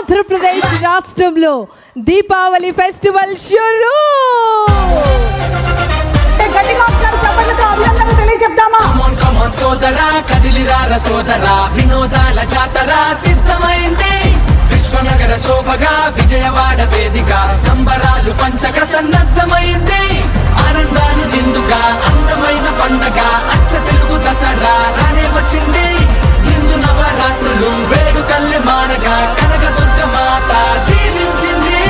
ఆంధ్రప్రదేశ్ రాష్ట్రంలో దీపావళి ఫెస్టివల్ షురూ. సోదరా కదిలిరార సోదరా వినోదాల జాతర సిద్ధమైంది. విశ్వనగర శోభగా విజయవాడ వేదిక సంబరాలు పంచక సన్నద్ధమైంది. ఆనందాలు నిండుగా అందమైన పండగ అచ్చ తెలుగు దసరా రానే వచ్చింది. హిందూ నవరాత్రులు వేడుకల్లె మారగా కనకదుర్గ మాత దీవించింది.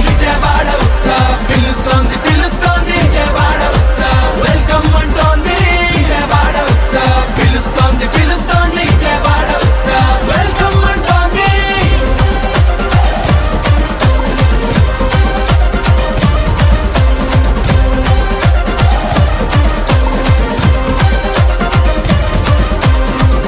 విజయవాడ ఉత్సవ్ పిలుస్తోంది పిలుస్తోంది విజయవాడ ఉత్సవ్ వెల్కమ్ అంటోంది. విజయవాడ ఉత్సవ్ పిలుస్తోంది పిలుస్తోంది విజయవాడ ఉత్సవ్ వెల్కమ్ అంటోంది.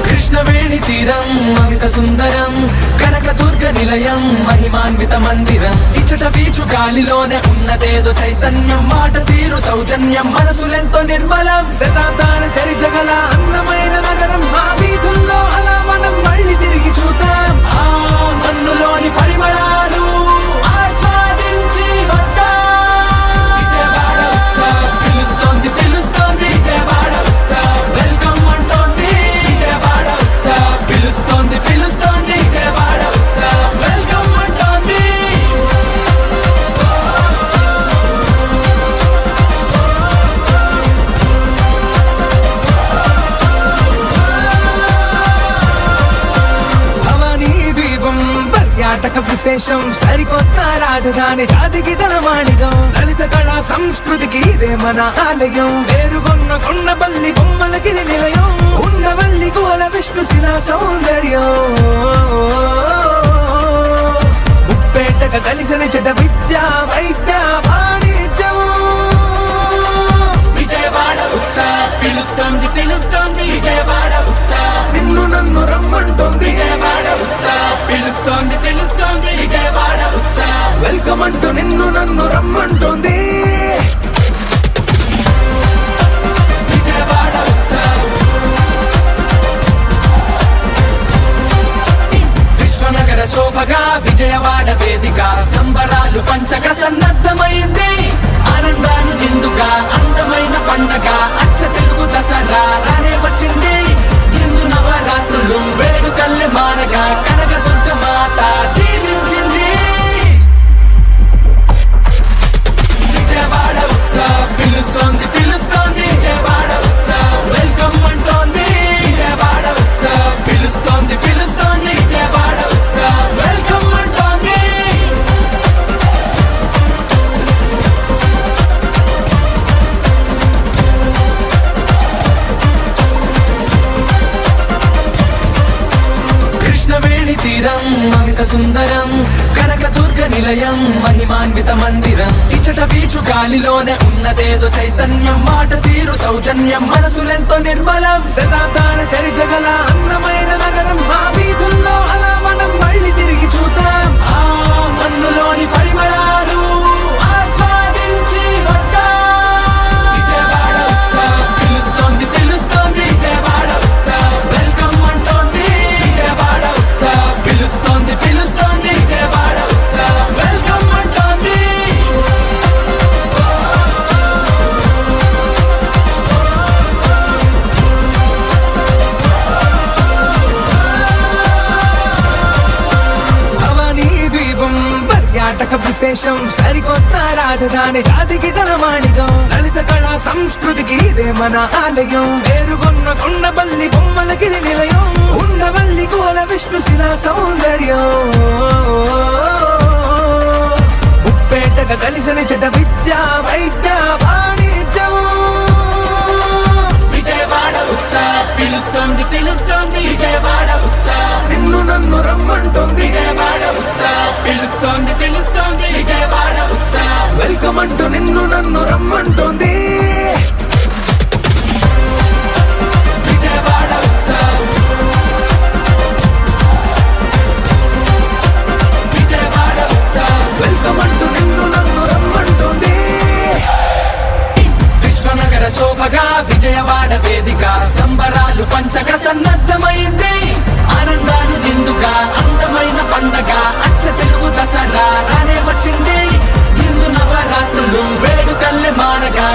కృష్ణవేణి తీరం అమిత సుందరం కనకదుర్గ నిలయం మహిమాన్విత మందిరం. ఇచ్చట వీచు గాలిలోనే ఉన్నదేదో చైతన్యం మాట తీరు సౌజన్యం మనసులెంతో నిర్మలం. శతాబ్దాల చరిత్ర గల అందమైన నగరం మా వీధుల్లో అలా మనం మళ్ళీ తిరిగి చూద్దాం. ఆ మన్నులోని పరిమళాలు ఆస్వాదించి విజయవాడ ఉత్సవ్ పిలుస్తోంది పిలుస్తోంది విజయవాడ ఉత్సవ్ వెల్కమ్ అంటోంది. విజయవాడ ఉత్సవ్ పిలుస్తోంది పిలుస్తోంది విజయవాడ ఉత్సవ్ వెల్కమ్ అంటోంది. భవానీ ద్వీపం పర్యాటక విశేషం సరికొత్త రాజధాని జాతికి తలమానిగం. లలిత కళా సంస్కృతికి ఇదే మన ఆలయం. పేరుగొన్న కొండపల్లి బొమ్మలకి నిలయం. ఉండవల్లి కోల విష్ణుశిలా సౌందర్యం. ముప్పేటక కలిసిన చెట విద్య వైద్య వాణిజ్యం. విజయవాడ ఉత్సవ్ పిలుస్తోంది పిలుస్తోంది విజయవాడ ఉత్సవ్ నిన్ను నన్ను రమ్మంటోంది. విజయవాడ ఉత్సవ్ పిలుస్తోంది పిలుస్తోంది విజయవాడ ఉత్సవ్ వెల్కమ్ అంటూ నిన్ను నన్ను రమ్మంటోంది. విజయవాడ ఉత్సవ్ విశ్వనగర శోభగా విజయవాడ వేదిక సంబరాలు పంచక సన్నద్ధమైంది. ఆనందాలు నిండుగా అందమైన పండగ అచ్చ తెలుగు దసరా రానే వచ్చింది. హిందూ నవరాత్రులు వేడుకల్లె మారగా కనకదుర్గ మాత దీవించింది. విజయవాడ ఉత్సవ్ పిలుస్తోంది పిలుస్తోంది విజయవాడ ఉత్సవ్ వెల్కమ్ అంటోంది. విజయవాడ ఉత్సవ్ పిలుస్తోంది పిలుస్తోంది విజయవాడ ఉత్సవ్ వెల్కమ్ అంటోంది. కృష్ణవేణి తీరం అమిత సుందరం కనకదుర్గ నిలయం మహిమాన్విత మందిరం. ఇచ్చట వీచు గాలిలోనే ఉన్నదేదో చైతన్యం మాట తీరు సౌజన్యం మనసులెంతో నిర్మలం. శతాబ్దాల చరిత్ర గల అందమైన నగరం మా వీధుల్లో అలా మనం మళ్ళీ తిరిగి చూద్దాం. ఆ మన్నులోని పరిమళాలు ఆస్వాదించి విజయవాడ ఉత్సవ్ పిలుస్తోంది పిలుస్తోంది విజయవాడ ఉత్సవ్ వెల్కమ్ అంటోంది. విజయవాడ ఉత్సవ్ పిలుస్తోంది పిలుస్తోంది విజయవాడ ఉత్సవ్ వెల్కమ్ అంటోంది. భవానీ ద్వీపం పర్యాటక విశేషం సరికొత్త రాజధాని జాతికి తలమానిగం. లలిత కళా సంస్కృతికి ఇదే మన ఆలయం. పేరుగొన్న కొండపల్లి బొమ్మలకి నిలయం. ఉండవల్లి కోల విష్ణుశిలా సౌందర్యం. ముప్పేటక కలిసిన చెట విద్య వైద్య వాణిజ్యం. విజయవాడ ఉత్సవ్ పిలుస్తోంది పిలుస్తోంది విజయవాడ ఉత్సవ్ నిన్ను నన్ను రమ్మంటోంది. విజయవాడ ఉత్సవ్ పిలుస్తోంది పిలుస్తోంది విజయవాడ ఉత్సవ్ వెల్కమ్ అంటూ నిన్ను నన్ను రమ్మంటోంది. విజయవాడ ఉత్సవ్ విజయవాడ ఉత్సవ్ వెల్కమ్ అంటూ నిన్ను నన్ను రమ్మంటోంది. విశ్వనగర శోభ శోభగా విజయవాడ వేదిక సంబరాలు పంచక సన్నద్ధమైంది ఆనందాలు నిండుగా అందమైన పండగ అచ్చ తెలుగు దసరా రానే వచ్చింది హిందూ నవరాత్రులు వేడుకల్లె మారగా